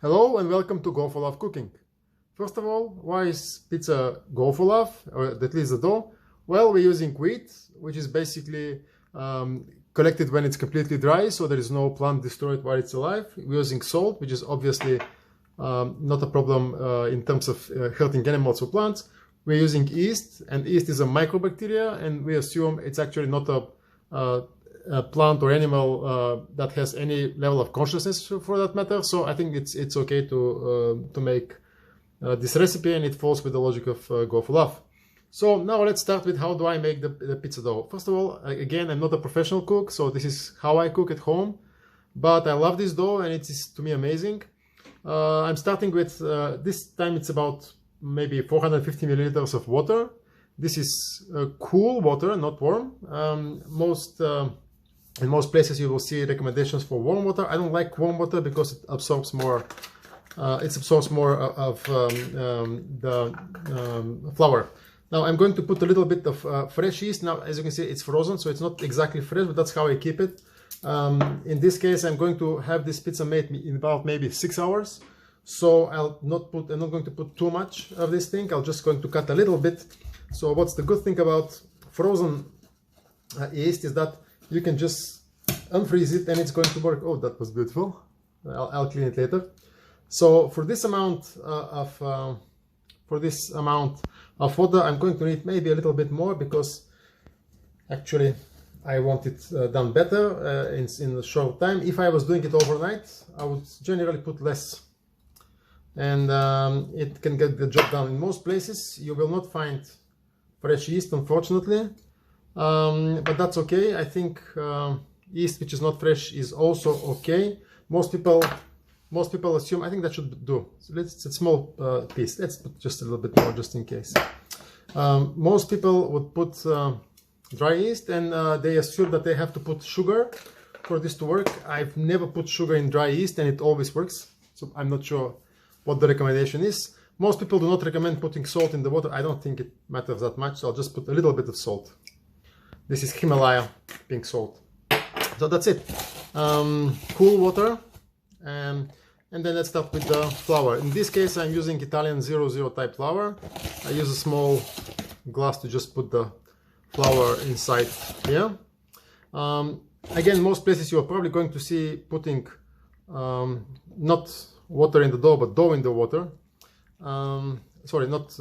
Hello and welcome to GoFor.Love cooking. First of all, why is pizza GoFor.Love, or at least the dough? Well, we're using wheat, which is basically collected when it's completely dry, so there is no plant destroyed while it's alive. We're using salt, which is obviously not a problem in terms of hurting animals or plants. We're using yeast, and yeast is a microbacteria, and we assume it's actually not a plant or animal that has any level of consciousness for that matter. So I think it's okay to make this recipe, and it falls with the logic of GoFor.Love. So now let's start with how do I make the pizza dough. First of all, again, I'm not a professional cook, so this is how I cook at home, but I love this dough and it is to me amazing. I'm starting with this time it's about maybe 450 milliliters of water. This is cool water, not warm. In most places you will see recommendations for warm water. I don't like warm water because it absorbs more. Of the flour. Now I'm going to put a little bit of fresh yeast. Now, as you can see, it's frozen, so it's not exactly fresh, but that's how I keep it. In this case, I'm going to have this pizza made in about maybe 6 hours. So I'm not going to put too much of this thing. I'm just going to cut a little bit. So what's the good thing about frozen yeast is that you can just unfreeze it and it's going to work. Oh, that was beautiful. I'll clean it later. So for this amount of water, I'm going to need maybe a little bit more because actually I want it done better in a short time. If I was doing it overnight, I would generally put less, and it can get the job done. In most places, you will not find fresh yeast, unfortunately. But that's okay. I think yeast which is not fresh is also okay. Most people assume, I think that should do. So it's a small piece. Let's put just a little bit more just in case. Most people would put dry yeast, and they assume that they have to put sugar for this to work. I've never put sugar in dry yeast and it always works. So I'm not sure what the recommendation is. Most people do not recommend putting salt in the water. I don't think it matters that much. So I'll just put a little bit of salt. This is Himalaya pink salt. So that's it. Cool water. And then let's start with the flour. In this case, I'm using Italian 00 type flour. I use a small glass to just put the flour inside here. Again, most places you're probably going to see putting not water in the dough, but dough in the water. Sorry, not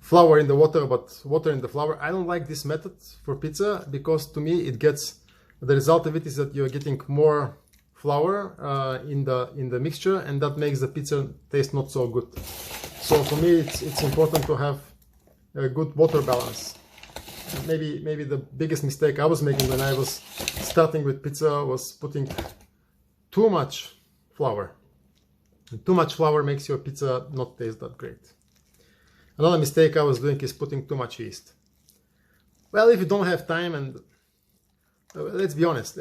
flour in the water, but water in the flour. I don't like this method for pizza because to me the result of it is that you're getting more flour in the mixture, and that makes the pizza taste not so good. So for me it's important to have a good water balance. Maybe the biggest mistake I was making when I was starting with pizza was putting too much flour. Too much flour makes your pizza not taste that great. Another mistake I was doing is putting too much yeast. Well, if you don't have time, and let's be honest,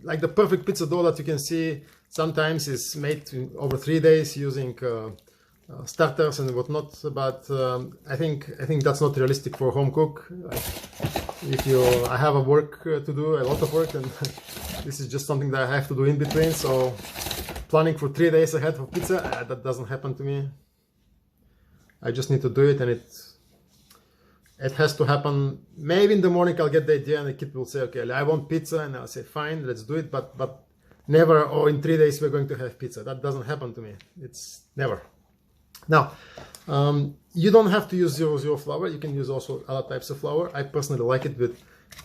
like the perfect pizza dough that you can see sometimes is made in over 3 days using starters and whatnot, but I think that's not realistic for a home cook. I have a work to do, a lot of work, and this is just something that I have to do in between. So planning for 3 days ahead for pizza, that doesn't happen to me. I just need to do it, and it has to happen. Maybe in the morning I'll get the idea and the kid will say, okay, I want pizza, and I'll say fine, let's do it, but never, oh, in 3 days we're going to have pizza. That doesn't happen to me. It's never. Now, you don't have to use 00 flour. You can use also other types of flour. I personally like it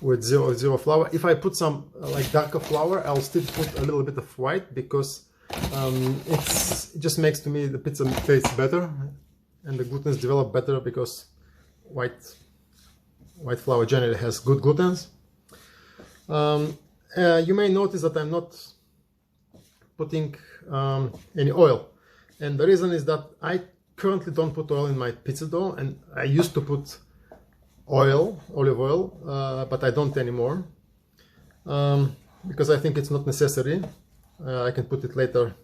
with 00 flour. If I put some like darker flour, I'll still put a little bit of white because it just makes to me the pizza taste better and the glutens develop better because white flour generally has good glutens. You may notice that I'm not putting any oil, and the reason is that I currently don't put oil in my pizza dough, and I used to put olive oil, but I don't anymore because I think it's not necessary. I can put it later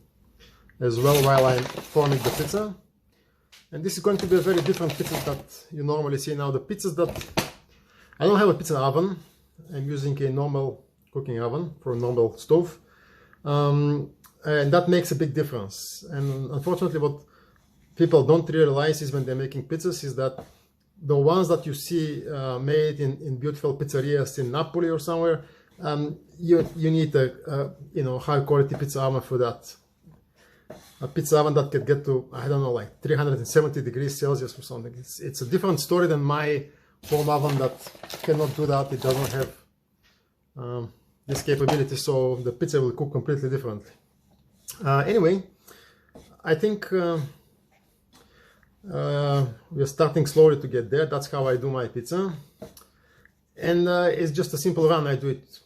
as well while I'm forming the pizza. And this is going to be a very different pizza that you normally see now. The pizzas that I don't have a pizza oven. I'm using a normal cooking oven for a normal stove. and that makes a big difference. And unfortunately, what people don't realize is when they're making pizzas is that the ones that you see made in beautiful pizzerias in Napoli or somewhere, you need a high quality pizza oven for that. A pizza oven that can get to, I don't know, like 370 degrees Celsius or something. It's a different story than my home oven that cannot do that. It doesn't have this capability, so the pizza will cook completely differently. Anyway, I think we're starting slowly to get there. That's how I do my pizza. And it's just a simple run. I do it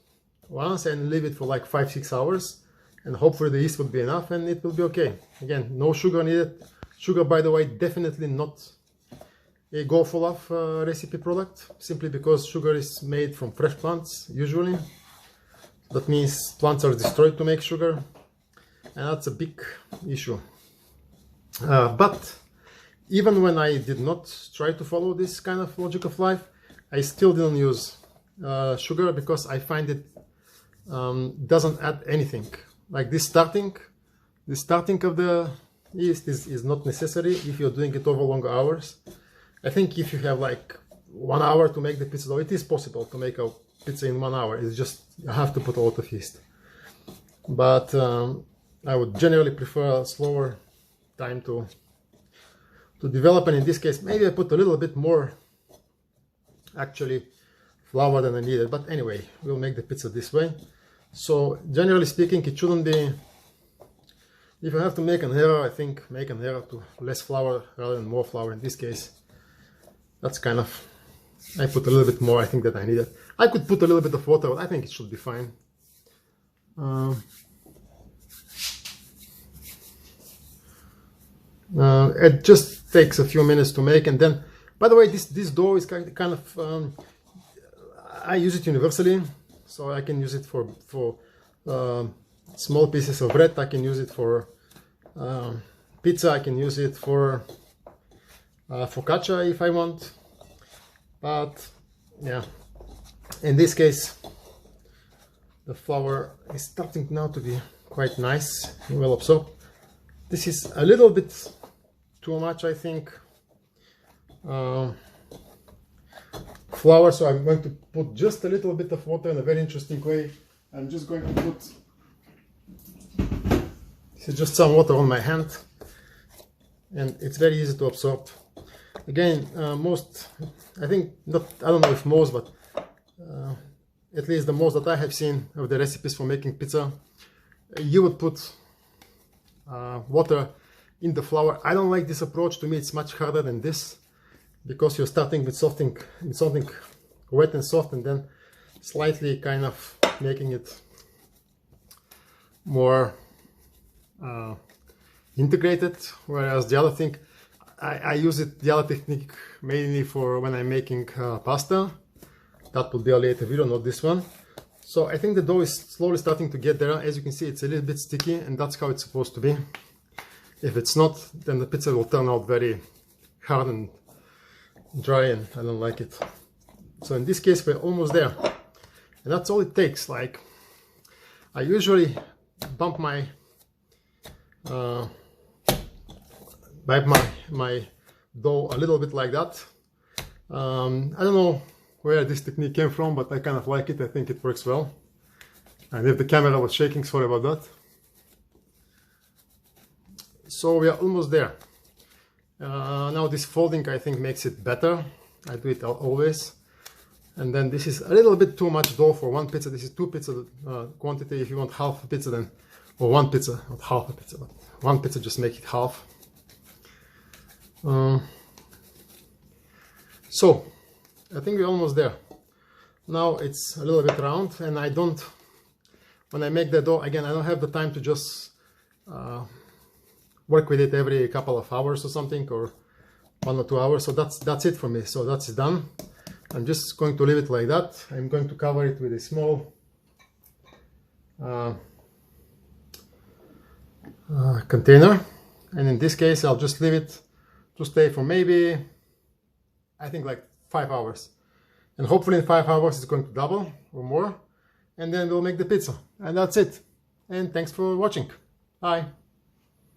once and leave it for like 5-6 hours. And hopefully the yeast will be enough and it will be okay. Again, no sugar needed. Sugar, by the way, definitely not a GoFor.Love recipe product, simply because sugar is made from fresh plants, usually. That means plants are destroyed to make sugar, and that's a big issue. But even when I did not try to follow this kind of logic of life, I still didn't use sugar because I find it doesn't add anything. Like this starting of the yeast is not necessary if you're doing it over longer hours. I think if you have like 1 hour to make the pizza dough, it is possible to make a pizza in 1 hour. It's just you have to put a lot of yeast. But I would generally prefer a slower time to develop, and in this case maybe I put a little bit more actually flour than I needed. But anyway, we'll make the pizza this way. So generally speaking, it shouldn't be, if you have to make an error, I think make an error to less flour rather than more flour. In this case, that's kind of, I put a little bit more, I think, that I needed. I could put a little bit of water, but I think it should be fine. It just takes a few minutes to make. And then, by the way, this dough is kind of I use it universally. So I can use it for small pieces of bread. I can use it for pizza. I can use it for focaccia if I want. But yeah, in this case, the flour is starting now to be quite nice and well absorbed. This is a little bit too much, I think. Flour, so I'm going to put just a little bit of water in a very interesting way. I'm just going to put, this is just some water on my hand, and it's very easy to absorb. Again, most, I think, not, I don't know if most, but at least the most that I have seen of the recipes for making pizza, you would put water in the flour. I don't like this approach. To me, it's much harder than this, because you're starting with something wet and soft, and then slightly kind of making it more integrated. Whereas the other thing, I use the other technique mainly for when I'm making pasta. That will be a later video, not this one. So I think the dough is slowly starting to get there. As you can see, it's a little bit sticky, and that's how it's supposed to be. If it's not, then the pizza will turn out very hard and dry, and I don't like it. So in this case, we're almost there, and that's all it takes. Like, I usually bump my dough a little bit like that. I don't know where this technique came from, but I kind of like it. I think it works well. And if the camera was shaking, sorry about that. So we are almost there. Now this folding, I think, makes it better. I do it always. And then this is a little bit too much dough for one pizza. This is 2 pizza quantity. If you want half a pizza, then, or 1 pizza, not half a pizza, but 1 pizza, just make it half. So I think we're almost there. Now it's a little bit round, and I don't, when I make the dough, again, I don't have the time to just work with it every couple of hours or something, or 1 or 2 hours. So that's it for me. So that's done. I'm just going to leave it like that. I'm going to cover it with a small container, and in this case I'll just leave it to stay for maybe, I think, like 5 hours, and hopefully in 5 hours it's going to double or more, and then we'll make the pizza, and that's it. And thanks for watching. Hi.